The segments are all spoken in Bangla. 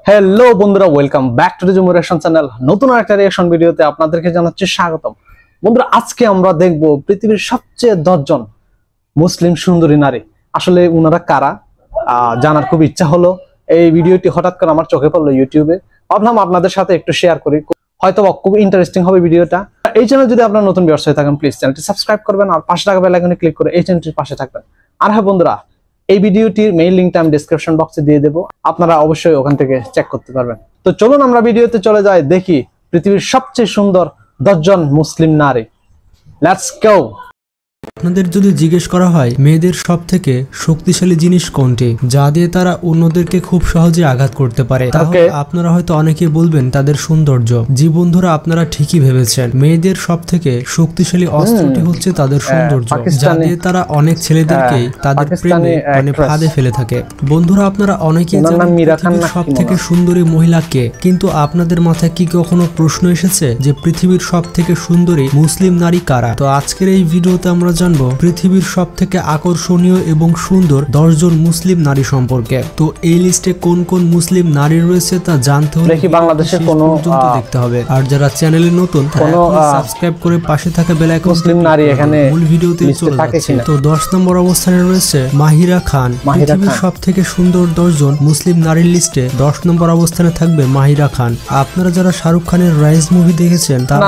হ্যালো বন্ধুরা, welcome back to the reaction channel. নতুন একটা রিঅ্যাকশন ভিডিওতে আপনাদেরকে জানাচ্ছি স্বাগতম। বন্ধুরা, আজকে আমরা দেখব পৃথিবীর সবচেয়ে 10 জন মুসলিম সুন্দরী নারী। আসলে উনারা কারা জানার খুব ইচ্ছা হলো। এই ভিডিওটি হঠাৎ করে আমার চোখে পড়লো ইউটিউবে, ভাবলাম আপনাদের সাথে একটু শেয়ার করি, হয়তো খুব ইন্টারেস্টিং হবে ভিডিওটা। এই চ্যানেল যদি আপনারা নতুন ভিউয়ার্স হয়ে থাকেন, প্লিজ চ্যানেলটি সাবস্ক্রাইব করবেন আর পাশে থাকা বেল আইকনে ক্লিক করে এই চ্যানেলটির পাশে থাকবেন। আর হ্যাঁ বন্ধুরা, এই ভিডিওটির মেইল লিংকটা আমি ডেসক্রিপশন বক্সে দিয়ে দেবো, আপনারা অবশ্যই ওখান থেকে চেক করতে পারবেন। তো চলুন আমরা ভিডিওতে চলে যাই, দেখি পৃথিবীর সবচেয়ে সুন্দর 10 জন মুসলিম নারী। Let's go. আপনাদের যদি জিজ্ঞেস করা হয় মেয়েদের সব থেকে শক্তিশালী জিনিস কোনটি, যা দিয়ে তারা অন্যদেরকে খুব সহজে আঘাত করতে পারে, তাহলে আপনারা হয়তো অনেকে বলবেন তাদের সৌন্দর্য। জি বন্ধুরা, আপনারা ঠিকই ভেবেছেন। মেয়েদের সব থেকে শক্তিশালী অস্ত্রটি হচ্ছে তাদের সৌন্দর্য, যা দিয়ে তারা অনেক ছেলেদেরকেই তাদের প্রেমে ফাঁদে ফেলে থাকে। বন্ধুরা, আপনারা অনেকেই জানেন পৃথিবীর সব থেকে সুন্দরী মহিলা কে, কিন্তু আপনাদের মাথায় কি কখনো প্রশ্ন এসেছে যে পৃথিবীর সব থেকে সুন্দরী মুসলিম নারী কারা? তো আজকের এই ভিডিওতে আমরা জানবো পৃথিবীর সব থেকে আকর্ষণীয় এবং সুন্দর 10 জন মুসলিম নারী সম্পর্কে। তো এই লিস্টে কোন কোন মুসলিম নারী রয়েছে তা জানতে হলে বাংলাদেশের কোন দেখতে হবে। আর যারা চ্যানেলে নতুন সাবস্ক্রাইব করে পাশে থাকা বেল আইকন মুসলিম নারী এখানে মূল ভিডিওতে চলে যাচ্ছে। তো 10 নম্বর অবস্থানে রয়েছে মাহিরা খান। পৃথিবীর সব থেকে সুন্দর 10 জন মুসলিম নারীর লিস্টে 10 নম্বর অবস্থানে থাকবে মাহিরা খান। আপনারা যারা শাহরুখ খানের রাইজ মুভি দেখেছেন, তারা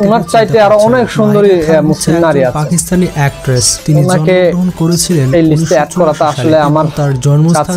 ওনার চাইতে আরো অনেক সুন্দরী মুসলিম নারী আছে। পাকিস্তানি অ্যাক্ট্রেস, তিনি জন্মগ্রহণ করেছিলেন এই লিস্টে অ্যাড করাটা আসলে আমার তার জন্মস্থান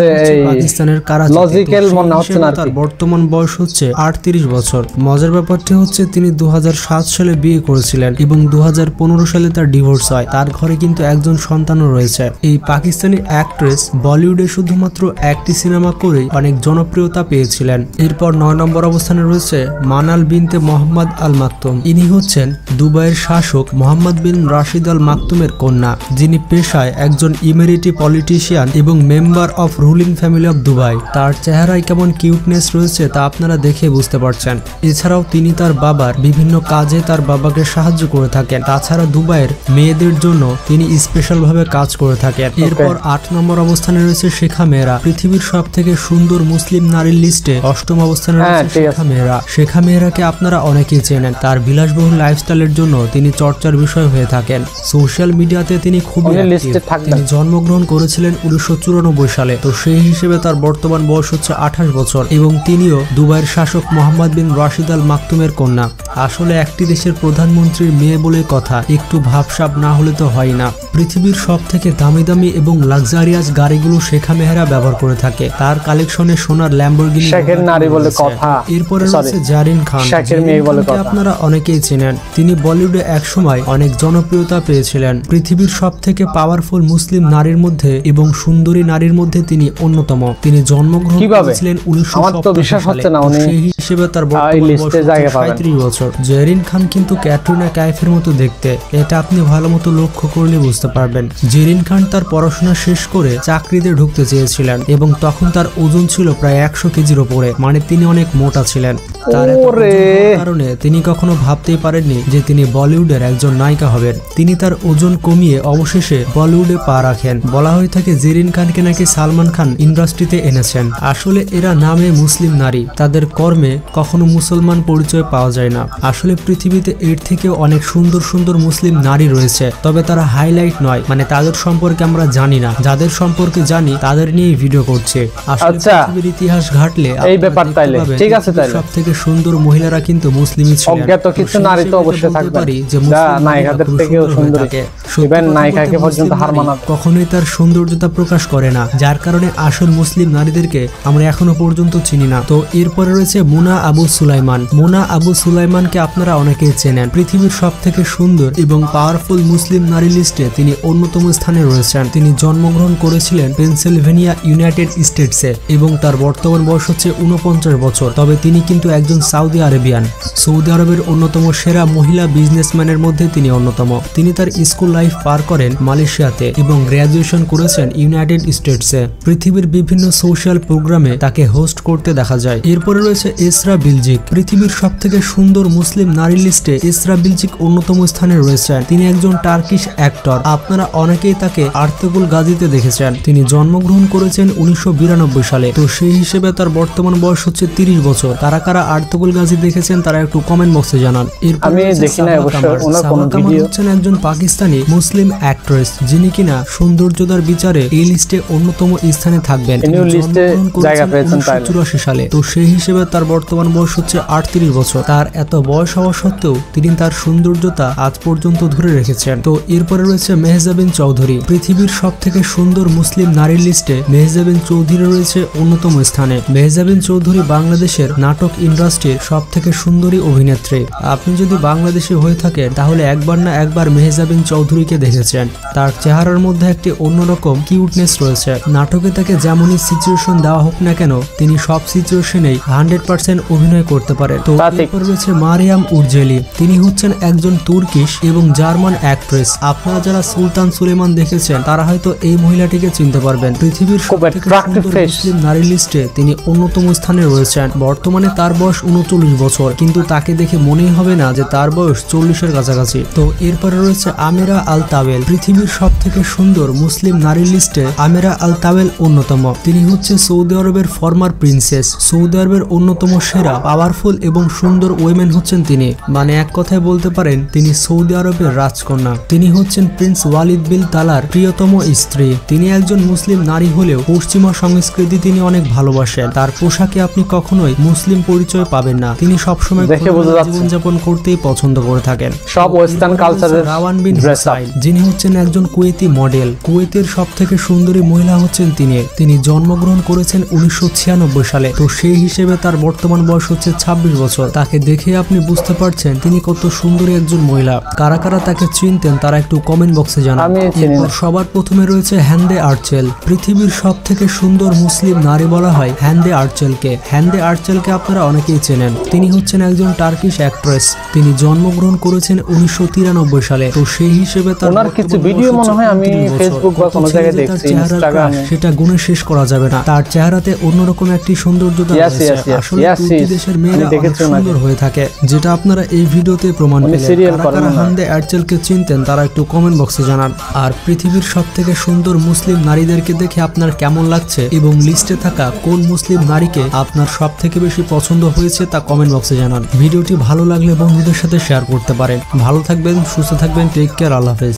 পাকিস্তানের করাচি। লজিক্যাল মনে হচ্ছে না। তার বর্তমান বয়স হচ্ছে 38 বছর। মজার ব্যাপারটি হচ্ছে তিনি 2007 সালে বিয়ে করেছিলেন এবং 2015 সালে তার ডিভোর্স হয়। তার ঘরে কিন্তু একজন সন্তানও রয়েছে। এই পাকিস্তানি অ্যাক্ট্রেস বলিউডে শুধুমাত্র একটি সিনেমা করেই অনেক জনপ্রিয়তা পেয়েছিলেন। এরপর 9 নম্বর অবস্থানে রয়েছে মানাল বিনতে মোহাম্মদ আল মাকতুম। ইনি হচ্ছেন দুবাইয়ের শাসক মোহাম্মদ বিন রাশিদ আল মাকতুমের কন্যা, যিনি পেশায় একজন ইমেরিটি পলিটিশিয়ান এবং member of ruling family of Dubai. তার চেহারায় কেমন কিউটনেস রয়েছে তা আপনারা দেখে বুঝতে পারছেন। এছাড়াও তিনি তার বাবার বিভিন্ন কাজে তার বাবাকে সাহায্য করে থাকেন। তাছাড়া দুবাইয়ের মেয়েদের জন্য তিনি স্পেশাল ভাবে কাজ করে থাকেন। এরপর 8 নম্বর অবস্থানে রয়েছে শেখা মেহরা। পৃথিবীর সব থেকে সুন্দর মুসলিম নারীর লিস্টে 8ম অবস্থানে রয়েছে শেখা মেহরা। শেখা মেহরাকে আপনারা অনেকেই চেনেন। তার বিলাসবহুল লাইফস্টাইলের জন্য তিনি চর্চার বিষয় হয়ে থাকেন। সোশ্যাল মিডিয়াতে তিনি খুবই অ্যাক্টিভ। তিনি জন্মগ্রহণ করেছিলেন 1994 সালে। তো সেই হিসেবে তার বর্তমান বয়স হচ্ছে 28 বছর এবং তিনিও দুবাইয়ের শাসক মোহাম্মদ বিন রাশিদ আল মাকতুমের কন্যা। আসলে একটি দেশের প্রধানমন্ত্রীর মেয়ে বলে কথা, একটু ভাবসাব না হলে তো হয় না। পৃথিবীর সব থেকে দামি দামি এবং লাক্সারিয়াস গাড়িগুলো শেখা মেহরা ব্যবহার করে থাকে। তার কালেকশনে সোনার ল্যাম্বরগিনি নারী বলে কথা। এরপরে রয়েছে জারিন খান। আপনারা অনেকেই চেনেন। তিনি বলিউডে একসময় অনেক জনপ্রিয়তা পেয়েছিলেন। পৃথিবীর সব থেকে পাওয়ারফুল মুসলিম নারীর মধ্যে এবং সুন্দরী নারীর মধ্যে তিনি অন্যতম। তিনি জন্মগ্রহণ করেছিলেন 1970 সালে। সেই হিসেবে তার বর্তমান বয়স 35 বছর। জেরিন খান কিন্তু ক্যাটরিনা কাইফের মতো দেখতে, এটা আপনি ভালো মতো লক্ষ্য করলে বুঝতে পারবেন। জেরিন খান তার পড়াশোনা শেষ করে চাকরিতে ঢুকতে চেয়েছিলেন এবং তখন তার ওজন ছিল প্রায় 100 কেজির উপরে, মানে তিনি অনেক মোটা ছিলেন। তার কারণে তিনি কখনো ভাবতেই পারেননি যে তিনি বলিউডের একজন নায়িকা হবেন। তিনি তার ওজন কমিয়ে অবশেষে বলিউডে পা রাখেন। বলা হয়ে থাকে জেরিন খানকে নাকি সালমান খান ইন্ডাস্ট্রিতে এনেছেন। আসলে এরা নামে মুসলিম নারী, তাদের কর্মে কখনো মুসলমান পরিচয় পাওয়া যায় না। আসলে পৃথিবীতে এর থেকেও অনেক সুন্দর সুন্দর মুসলিম নারী রয়েছে, তবে তারা হাইলাইট নয়, মানে তাদের সম্পর্কে আমরা জানি না। যাদের সম্পর্কে জানি তাদের নিয়ে ভিডিও করছে। আসলে পৃথিবীর ইতিহাস ঘাটলে এই ব্যাপার তাইলে ঠিক আছে। তাইলে সব থেকে সুন্দর মহিলারা কিন্তু মুসলিমই ছিলেন। অজ্ঞাত কিছু নারী তো অবশ্যই থাকবে যে নায়িকাদের থেকেও সুন্দরী, ইভেন নায়িকাকে পর্যন্ত হার মানাবে। কখনোই তার সৌন্দর্যতা প্রকাশ করে না, যার কারণে আসল মুসলিম নারীদেরকে আমরা এখনো পর্যন্ত চিনি না। তো এরপরে রয়েছে মুনা আবু সুলাইমান। মুনা আবু সুলাইমানকে আপনারা অনেকেই চেনেন। পৃথিবীর সব থেকে সুন্দর এবং পাওয়ারফুল মুসলিম নারী লিস্টে তিনি অন্যতম স্থানে রয়েছেন। তিনি জন্মগ্রহণ করেছিলেন পেনসিলভেনিয়া, ইউনাইটেড স্টেটসে এবং তার বর্তমান বয়স হচ্ছে 49 বছর। তবে তিনি কিন্তু একজন একজন সৌদি আরবিয়ান। সৌদি আরবের অন্যতম সেরা মহিলা বিজনেসম্যানের মধ্যে তিনি অন্যতম। তিনি তার স্কুল লাইফ পার করেন মালয়েশিয়াতে এবং গ্র্যাজুয়েশন করেছেন ইউনাইটেড স্টেটসে। পৃথিবীর বিভিন্ন সোশ্যাল প্রোগ্রামে তাকে হোস্ট করতে দেখা যায়। এরপরে রয়েছে এসরা বিলজিক। পৃথিবীর সবথেকে সুন্দর মুসলিম নারী লিস্টে এসরা বিলজিক অন্যতম স্থানে রয়েছেন। তিনি একজন টার্কিশ অ্যাক্টর। আপনারা অনেকেই তাকে আর্তুগুল গাজীতে দেখেছেন। তিনি জন্মগ্রহণ করেছেন 1992 সালে। তো সেই হিসেবে তার বর্তমান বয়স হচ্ছে 30 বছর। কারা কারা আর্তুগুল গাজী দেখেছেন তারা একটু কমেন্ট বক্সে জানান। আমি দেখি না অবশ্য ওনার কোনো ভিডিও। হচ্ছেন একজন পাকিস্তানি মুসলিম অ্যাক্ট্রেস, যিনি কিনা সৌন্দর্যতার বিচারে এই লিস্টে অন্যতম স্থানে থাকবেন। তিনি লিস্টে জায়গা পেয়েছেন 1984 সালে। তো সেই হিসেবে তার বর্তমান বয়স হচ্ছে 38 বছর। তার এত বয়স হওয়া সত্ত্বেও তিনি তার সৌন্দর্যতা আজ পর্যন্ত ধরে রেখেছেন। তো এরপরে রয়েছে মেহজাবিন চৌধুরী। পৃথিবীর সবথেকে সুন্দর মুসলিম নারীর লিস্টে মেহজাবিন চৌধুরী রয়েছে অন্যতম স্থানে। মেহজাবিন চৌধুরী বাংলাদেশের নাটক ইন্ডাস্ট্রির সবথেকে সুন্দরী অভিনেত্রী। আপনি যদি বাংলাদেশি হয়ে থাকেন তাহলে একবার না একবার মেহজাবিন চৌধুরীকে দেখেছেন। তার চেহারার মধ্যে একটি অন্যরকম কিউটনেস রয়েছে। নাটকে তাকে যেমনই সিচুয়েশন দেওয়া হোক না কেন তিনি সব সিচুয়েশনেই 100% অভিনয় করতে পারেন। তো এরপর রয়েছে মারিয়াম উরজেলি। তিনি হচ্ছেন একজন তুর্কিশ এবং জার্মান অ্যাক্ট্রেস। আপনারা যারা সুলতান সুলেমান দেখেছেন তারা হয়তো এই মহিলাটিকে চিনতে পারবেন। পৃথিবীর সবথেকে সুন্দর মুসলিম নারী লিস্টে তিনি অন্যতম স্থানে রয়েছেন। বর্তমানে তার বয়স 39 বছর, কিন্তু তাকে দেখে মনেই হবে না যে তার বয়স 40-এর কাছাকাছি। তো এরপরে রয়েছে আমেরা আল তাওয়েল। পৃথিবীর সবথেকে সুন্দর মুসলিম নারীর লিস্টে আমেরা আল তাওয়েল অন্যতম। তিনি হচ্ছে সৌদি আরবের ফর্মার প্রিন্সেস। সৌদি আরবের অন্যতম সেরা পাওয়ারফুল এবং সুন্দর ওয়েমেন হচ্ছেন তিনি। মানে এক কথায় বলতে পারেন তিনি সৌদি আরবের রাজকন্যা। তিনি হচ্ছেন প্রিন্স ওয়ালিদ বিন তালার প্রিয়তম স্ত্রী। তিনি একজন মুসলিম নারী হলেও পশ্চিমা সংস্কৃতি তিনি অনেক ভালোবাসেন। তার পোশাকে আপনি কখনোই মুসলিম পরিচয় পাবেন না। তিনি সবসময় জীবনযাপন করতেই পছন্দ করে থাকেন। সব ওয়েস্টার্ন কালচারের। রাওয়ান বিন হুসাইন, যিনি হচ্ছেন একজন কুয়েতি মডেল। কুয়েতের সবথেকে সুন্দরী মহিলা হচ্ছেন তিনি জন্মগ্রহণ করেছেন 1996 সালে। তো সেই হিসেবে তার বর্তমান বয়স হচ্ছে 26 বছর। তাকে দেখে আপনি বুঝতে পারছেন তিনি কত সুন্দরী একজন মহিলা। কারা কারা তাকে চিনতেন তারা একটু কমেন্ট বক্সে জানান। সবার প্রথমে রয়েছে হ্যান্ডে আর্চেল। পৃথিবীর সবথেকে সুন্দর মুসলিম নারী বলা হয় হ্যান্ডে আর্চেলকে। হ্যান্ডে আর্চেলকে আপনারা অনেকেই চেনেন। তিনি হচ্ছেন একজন টার্কিশ অ্যাক্ট্রেস। তিনি জন্মগ্রহণ করেছেন 1993 সালে। তো সেই হিসেবে তার কিছু ভিডিও মনে হয় আমি ফেসবুক বা কোনো জায়গায় দেখছি, ইনস্টাগ্রামে, সেটা গুণে শেষ করা যাবে না। তার চেহারাতে অন্যরকম একটি সৌন্দর্যতা রয়েছে। আসলে প্রতি দেশের মেয়েরা অনেক সুন্দর হয়ে থাকে, যেটা আপনারা এই ভিডিওতে প্রমাণ পেলেন। কারা হ্যান্ডে আর্চেলকে চিনতেন তারা একটু কমেন্ট বক্সে জানান। আর পৃথিবীর সবথেকে সুন্দর মুসলিম নারীদেরকে দেখে আপনার কেমন লাগছে এবং লিস্টে থাকা কোন মুসলিম নারীকে আপনার সবথেকে বেশি পছন্দ হয়েছে তা কমেন্ট বক্সে জানান। ভিডিওটি ভালো লাগলে বন্ধুদের সাথে শেয়ার করতে পারেন। ভালো থাকবেন, সুস্থ থাকবেন, টেক কেয়ার, আল্লাহ হাফেজ।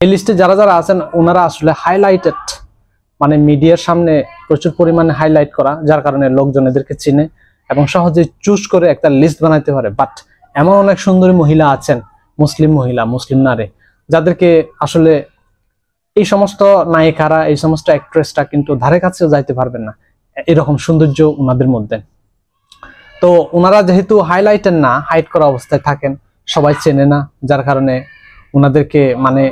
এই লিস্টে যারা যারা আছেন ওনারা আসলে হাইলাইটেড, মানে মিডিয়ার সামনে প্রচুর পরিমাণে হাইলাইট করা, যার কারণে লোকজন এদেরকে চিনে এবং সহজে চুজ করে একটা লিস্ট বানাইতে পারে। বাট এমন অনেক সুন্দরী মহিলা আছেন, মুসলিম মহিলা, মুসলিম নারী, যাদেরকে আসলে এই সমস্ত নায়িকারা, এই সমস্ত অ্যাক্ট্রেসটা কিন্তু ধারে কাছেও যাইতে পারবেন না, এরকম সৌন্দর্য ওনাদের মধ্যে। তো ওনারা যেহেতু হাইলাইটেড না, হাইড করা অবস্থায় থাকেন, সবাই চেনে না, যার কারণে ওনাদেরকে মানে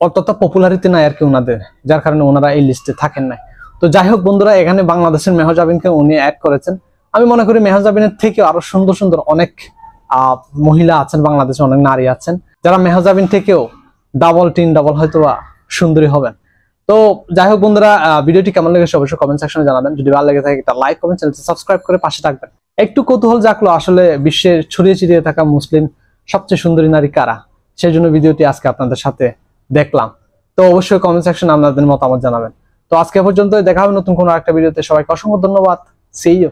অতটা পপুলারিটি নাই আর কি ওনাদের, যার কারণে ওনারা এই লিস্টে থাকেন না। তো যাই হোক বন্ধুরা, এখানে বাংলাদেশের মেহজাবিনকে উনি অ্যাড করেছেন। আমি মনে করি মেহজাবিনের থেকেও আরো সুন্দর সুন্দর অনেক মহিলা আছেন বাংলাদেশে, অনেক নারী আছেন যারা মেহজাবিন থেকেও ডাবল হয়তো সুন্দরী হবেন। তো যাই হোক বন্ধুরা, ভিডিওটি কেমন লেগেছে অবশ্যই কমেন্ট সেকশনে জানাবেন। যদি ভালো লেগে থাকে একটা লাইক করবেন, চ্যানেলটি সাবস্ক্রাইব করে পাশে থাকবেন। একটু কৌতূহল জাগলো আসলে বিশ্বের ছড়িয়ে ছিটিয়ে থাকা মুসলিম সবচেয়ে সুন্দরী নারী কারা, সেই জন্য ভিডিওটি আজকে আপনাদের সাথে দেখলাম। তো অবশ্যই কমেন্ট সেকশনে আপনাদের মতামত জানাবেন। তো আজকে পর্যন্ত, দেখা হবে নতুন কোনো একটা ভিডিওতে। সবাইকে অসংখ্য ধন্যবাদ। See you.